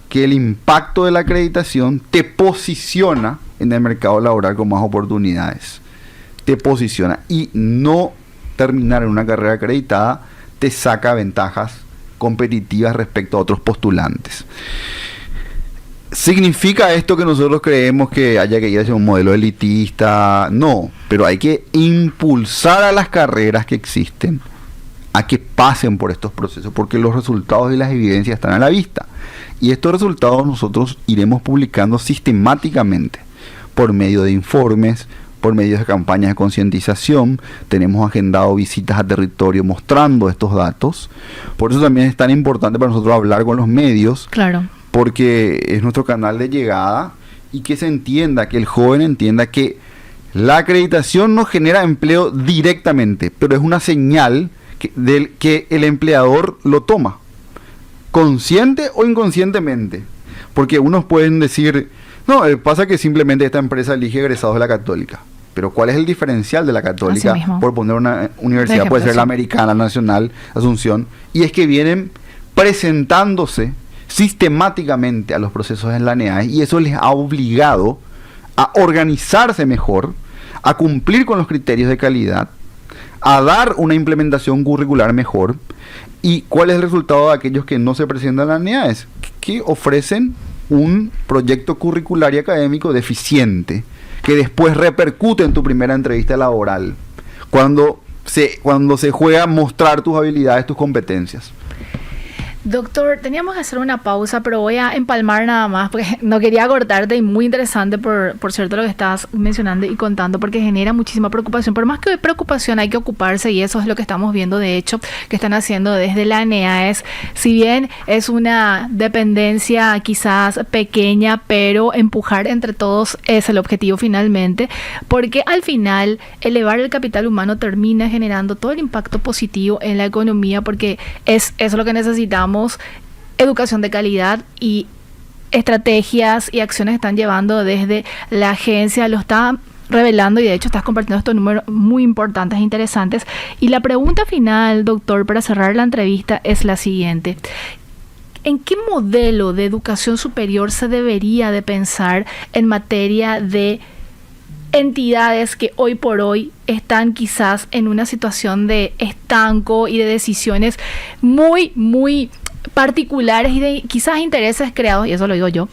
que el impacto de la acreditación te posiciona en el mercado laboral con más oportunidades. Te posiciona. Y no terminar en una carrera acreditada te saca ventajas competitivas respecto a otros postulantes. ¿Significa esto que nosotros creemos que haya que ir hacia un modelo elitista? No, pero hay que impulsar a las carreras que existen a que pasen por estos procesos, porque los resultados y las evidencias están a la vista. Y estos resultados nosotros iremos publicando sistemáticamente por medio de informes, por medio de campañas de concientización. Tenemos agendado visitas a territorio mostrando estos datos. Por eso también es tan importante para nosotros hablar con los medios. Claro. Porque es nuestro canal de llegada y que se entienda, que el joven entienda que la acreditación no genera empleo directamente, pero es una señal que el empleador lo toma, consciente o inconscientemente. Porque unos pueden decir, no, pasa que simplemente esta empresa elige egresados de la Católica. Pero ¿cuál es el diferencial de la Católica? Por poner una universidad, puede ser la Americana, Nacional, Asunción, y es que vienen presentándose sistemáticamente a los procesos en la NEAES, y eso les ha obligado a organizarse mejor, a cumplir con los criterios de calidad, a dar una implementación curricular mejor. ¿Y cuál es el resultado de aquellos que no se presentan a la NEAES? Que ofrecen un proyecto curricular y académico deficiente, que después repercute en tu primera entrevista laboral, cuando se juega a mostrar tus habilidades, tus competencias. Doctor, teníamos que hacer una pausa, pero voy a empalmar nada más, porque no quería cortarte, y muy interesante, por cierto, lo que estabas mencionando y contando, porque genera muchísima preocupación. Por más que preocupación, hay que ocuparse, y eso es lo que estamos viendo, de hecho, que están haciendo desde la NEAES. Si bien es una dependencia quizás pequeña, pero empujar entre todos es el objetivo finalmente, porque al final elevar el capital humano termina generando todo el impacto positivo en la economía, porque es eso lo que necesitamos. Educación de calidad y estrategias y acciones están llevando desde la agencia, lo está revelando, y de hecho estás compartiendo estos números muy importantes e interesantes. Y la pregunta final, doctor, para cerrar la entrevista, es la siguiente: ¿en qué modelo de educación superior se debería de pensar en materia de entidades que hoy por hoy están quizás en una situación de estanco y de decisiones muy, muy particulares y de quizás intereses creados, y eso lo digo yo?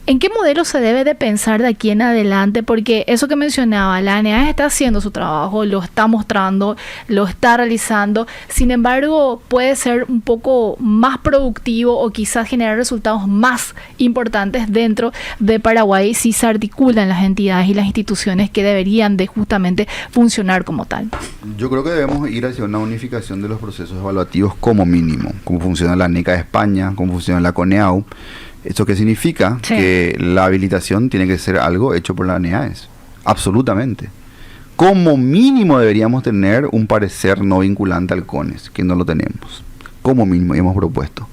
¿En qué modelo se debe de pensar de aquí en adelante? Porque eso que mencionaba, la ANEAES está haciendo su trabajo, lo está mostrando, lo está realizando. Sin embargo, puede ser un poco más productivo o quizás generar resultados más importantes dentro de Paraguay si se articulan las entidades y las instituciones que deberían de justamente funcionar como tal. Yo creo que debemos ir hacia una unificación de los procesos evaluativos como mínimo, como funciona la NECA de España, como funciona la CONEAU. ¿Esto qué significa? Sí. Que la habilitación tiene que ser algo hecho por la NEAES. Absolutamente. Como mínimo deberíamos tener un parecer no vinculante al CONES, que no lo tenemos. Como mínimo hemos propuesto.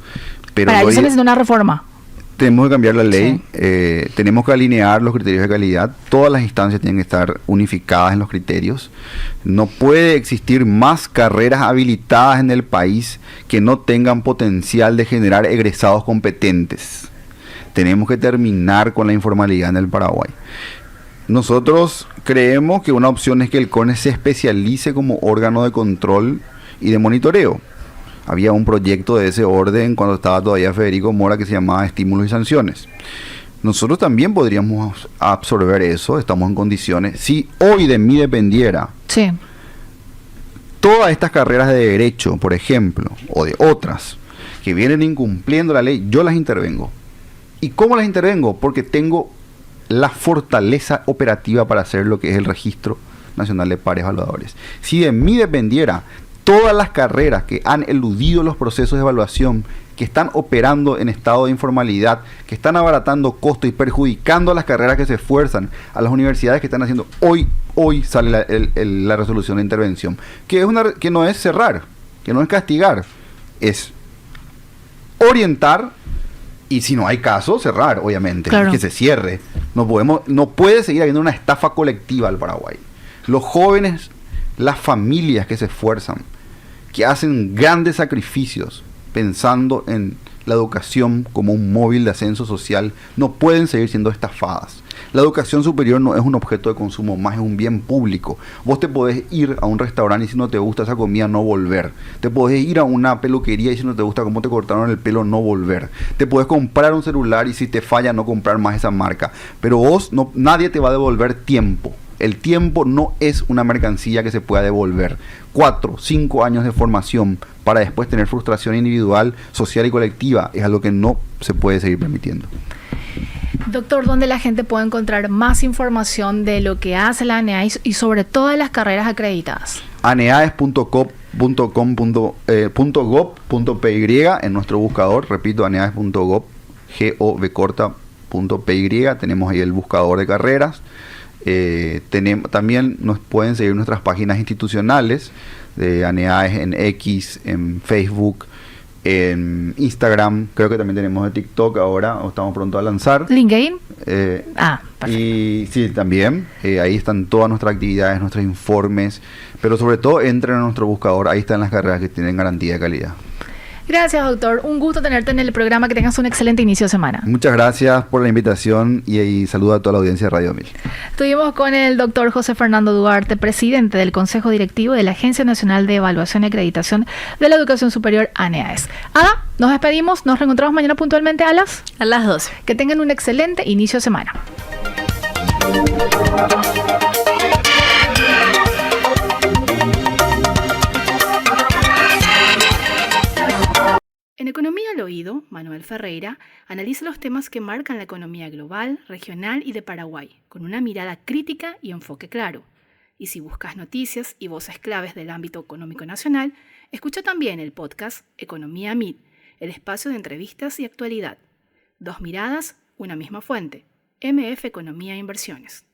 Pero para eso se necesita una reforma. Tenemos que cambiar la ley, sí. Tenemos que alinear los criterios de calidad. Todas las instancias tienen que estar unificadas en los criterios. No puede existir más carreras habilitadas en el país que no tengan potencial de generar egresados competentes. Tenemos que terminar con la informalidad en el Paraguay. Nosotros creemos que una opción es que el CONES se especialice como órgano de control y de monitoreo. Había un proyecto de ese orden cuando estaba todavía Federico Mora que se llamaba Estímulos y Sanciones. Nosotros también podríamos absorber eso, estamos en condiciones. Si hoy de mí dependiera, sí, todas estas carreras de derecho, por ejemplo, o de otras, que vienen incumpliendo la ley, yo las intervengo. ¿Y cómo las intervengo? Porque tengo la fortaleza operativa para hacer lo que es el Registro Nacional de Pares Evaluadores. Si de mí dependiera, todas las carreras que han eludido los procesos de evaluación, que están operando en estado de informalidad, que están abaratando costos y perjudicando a las carreras que se esfuerzan, a las universidades que están haciendo, hoy sale la resolución de intervención, que no es cerrar, que no es castigar, es orientar. Y si no hay caso, cerrar, obviamente, claro, que se cierre. No puede seguir habiendo una estafa colectiva al Paraguay. Los jóvenes, las familias que se esfuerzan, que hacen grandes sacrificios pensando en la educación como un móvil de ascenso social no pueden seguir siendo estafadas. La educación superior no es un objeto de consumo más, es un bien público. Vos te podés ir a un restaurante y si no te gusta esa comida, no volver. Te podés ir a una peluquería y si no te gusta cómo te cortaron el pelo, no volver. Te podés comprar un celular y si te falla, no comprar más esa marca. Pero nadie te va a devolver tiempo. El tiempo no es una mercancía que se pueda devolver. 4, 5 años de formación para después tener frustración individual, social y colectiva es algo que no se puede seguir permitiendo. Doctor, ¿dónde la gente puede encontrar más información de lo que hace la ANEAES y sobre todas las carreras acreditadas? aneaes.gov.py en nuestro buscador, repito, aneaes.gov.py, tenemos ahí el buscador de carreras. También nos pueden seguir nuestras páginas institucionales de ANEAES en X, en Facebook, en Instagram, creo que también tenemos de TikTok ahora, o estamos pronto a lanzar. ¿LinkedIn? Perfecto. Y sí, también, ahí están todas nuestras actividades, nuestros informes, pero sobre todo entren a nuestro buscador, ahí están las carreras que tienen garantía de calidad. Gracias, doctor. Un gusto tenerte en el programa. Que tengas un excelente inicio de semana. Muchas gracias por la invitación y saludo a toda la audiencia de Radio 1000. Estuvimos con el doctor José Fernando Duarte, presidente del Consejo Directivo de la Agencia Nacional de Evaluación y Acreditación de la Educación Superior, ANEAES. Ada, nos despedimos. Nos reencontramos mañana puntualmente a las 12. Que tengan un excelente inicio de semana. En Economía al Oído, Manuel Ferreira analiza los temas que marcan la economía global, regional y de Paraguay, con una mirada crítica y enfoque claro. Y si buscas noticias y voces claves del ámbito económico nacional, escucha también el podcast Economía 1000, el espacio de entrevistas y actualidad. 2 miradas, una misma fuente. MF Economía e Inversiones.